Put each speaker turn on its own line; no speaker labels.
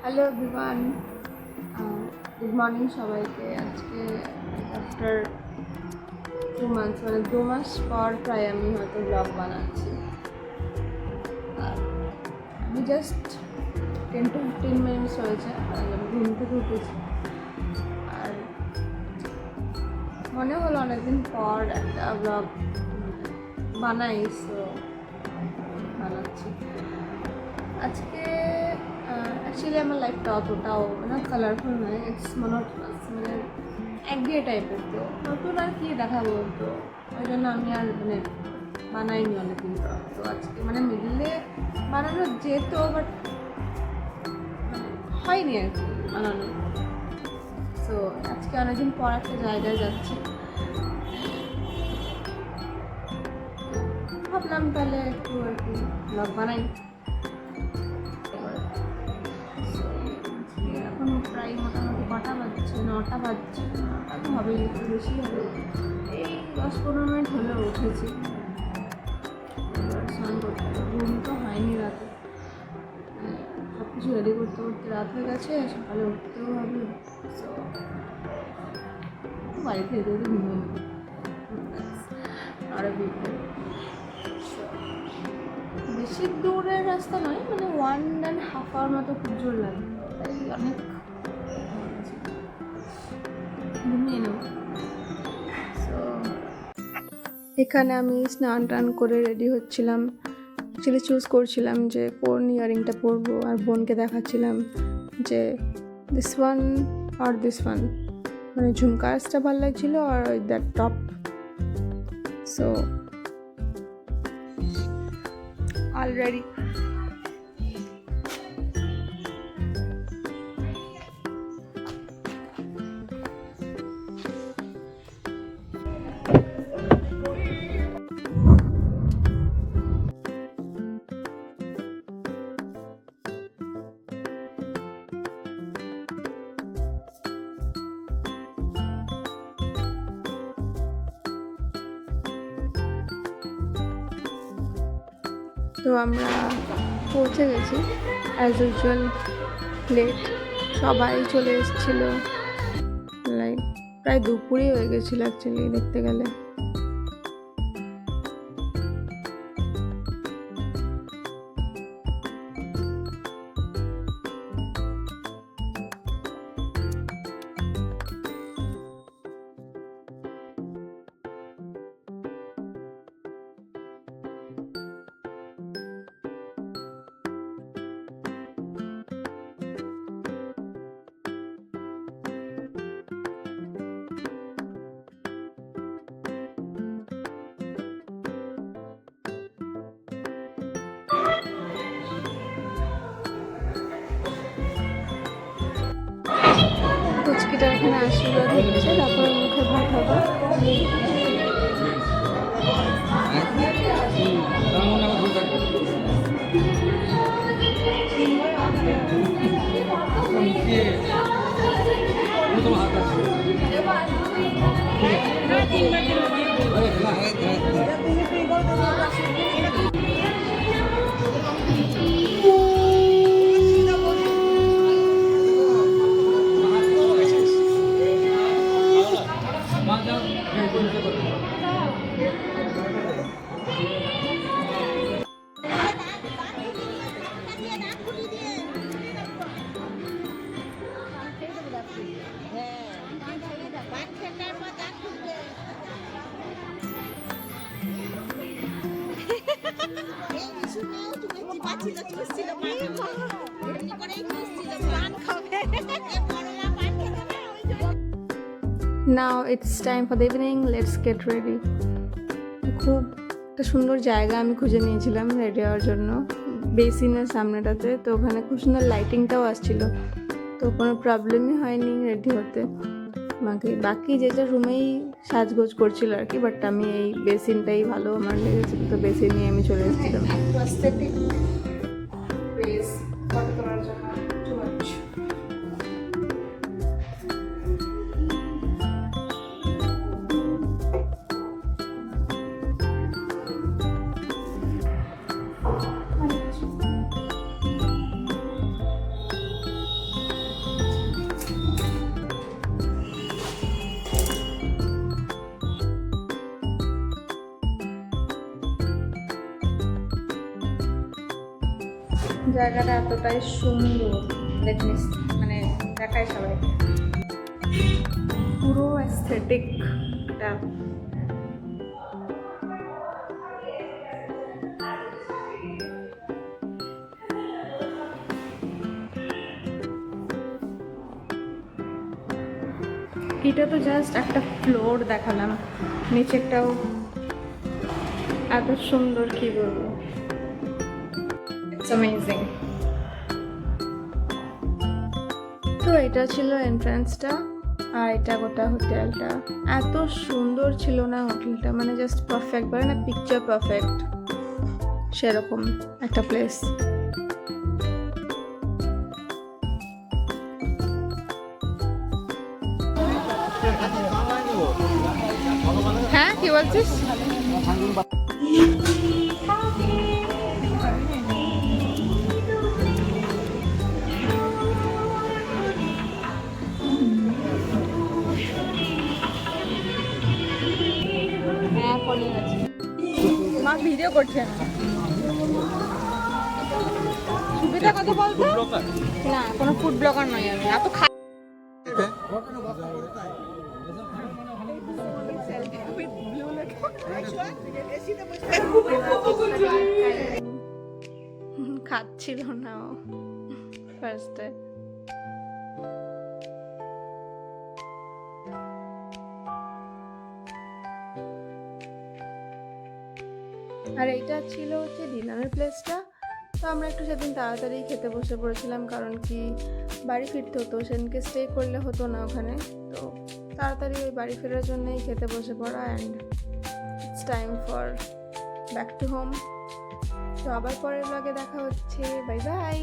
Hello everyone, good morning সবাইকে। আজকে after 2 months, মানে 2 মাস পর প্রায় আমি হয়তো ব্লগ বানাচ্ছি। আর আমি জাস্ট 10 to 15 মিনিটস হয়েছে আমি ঘুম থেকে উঠেছি, আর মনে হলো অনেকদিন পর একটা ব্লগ বানাই, সো বানাচ্ছি আজকে। অ্যাকচুয়ালি আমার লাইফটা অতটাও মানে কালারফুল নয়, ইটস মনোটোনাস, মানে একঘেয়ে টাইপের। তো নতুন আর কি দেখাবো, তো ওই জন্য আমি আর মানে বানাইনি অনেকদিন পর। তো আজকে মানে মিডলে বানানো যেত, বাট হয়নি আর কি বানানো। সো আজকে অনেকদিন পর একটা জায়গায় যাচ্ছি, ভাবলাম তাহলে একটু আর কি ব্লগ বানাই। এখন প্রায় মোটামুটি কটা বাজছে, 9টা বাজছে। 9টা তো হবেই, একটু বেশি হবে। এই 10-15 মিনিট হলেও উঠেছি। স্নান করতে ঘুম তো হয়নি রাতে, সব কিছু রেডি করতে করতে রাত হয়ে গেছে, সকালে উঠতেও হবে। সো বাড়িতে যেতে যেতে ঘুমিয়ে নেব আরও বিকেল। বেশি দূরের রাস্তা নয়, মানে 1.5 আওয়ার মতো খুব জোর লাগে, তাই অনেক ঘুমিয়ে নেব। সো এখানে আমি স্নান টান করে রেডি হচ্ছিলাম। অ্যাকচুয়ালি চুজ করছিলাম যে কোন ইয়ারিংটা পরবো, আর বোনকে দেখাচ্ছিলাম যে দিস ওয়ান আর দিস ওয়ান, মানে ঝুমকাসটা ভালো লাগছিলো আর ওই দ্যাট টপ। সো অলরেডি তো আমরা পৌঁছে গেছি, অ্যাজ ইউজুয়াল লেট। সবাই চলে এসেছিলো, লাইক প্রায় দুপুরই হয়ে গেছিলো অ্যাকচুয়ালি দেখতে গেলে। পুচকিটা এখানে আশীর্বাদ দিচ্ছে, তারপরে মুখে ভাত হবে। Now it's time for the evening, let's get ready. খুব একটা সুন্দর জায়গা আমি খুঁজে নিয়েছিলাম রেডি হওয়ার জন্য, বেসিনের সামনেটাতে। তো ওখানে খুব সুন্দর লাইটিংটাও আসছিল, তো কোনো প্রবলেমই হয়নি রেডি হতে। বাকি যে যা রুমেই সাজগোজ করছিল আর কি, বাট আমি এই বেসিনটাই ভালো আমার লেগেছিল, তো বেসিন নিয়ে আমি চলে এসেছিলাম। জায়গাটা এতটাই সুন্দর, মানে দেখায় সবাই পুরো অ্যাস্থেটিক একটা। এটা তো জাস্ট একটা ফ্লোর দেখালাম, নিচেরটাও এত সুন্দর, কি বলবো, ইটস অ্যামেজিং। তো এটা ছিল এন্ট্রান্সটা, আর এটা গোটা হোটেলটা। এত সুন্দর ছিল না হোটেলটা, মানে জাস্ট পারফেক্ট, বলে না পিকচার পারফেক্ট, সেরকম একটা প্লেস। হ্যাঁ, কি বলছিস? হ্যাঁ, ফোনে আছে, মা ভিডিও করছে না। সুবিধা কত বলতো? না, কোনো ফুড ব্লগার নয় আমি, এত খাচ্ছিল না ও ফার্স্টে। আর এইটা ছিল হচ্ছে ডিনারের প্লেসটা। তো আমরা একটু সেদিন তাড়াতাড়ি খেতে বসে পড়েছিলাম, কারণ কি বাড়ি ফিরতে হতো, সেদিনকে স্টে করলে হতো না ওখানে। তো তাড়াতাড়ি ওই বাড়ি ফেরার জন্যই খেতে বসে পড়া, and it's time for back to home. তো আবার পরের ব্লগে দেখা হচ্ছে, বাই বাই।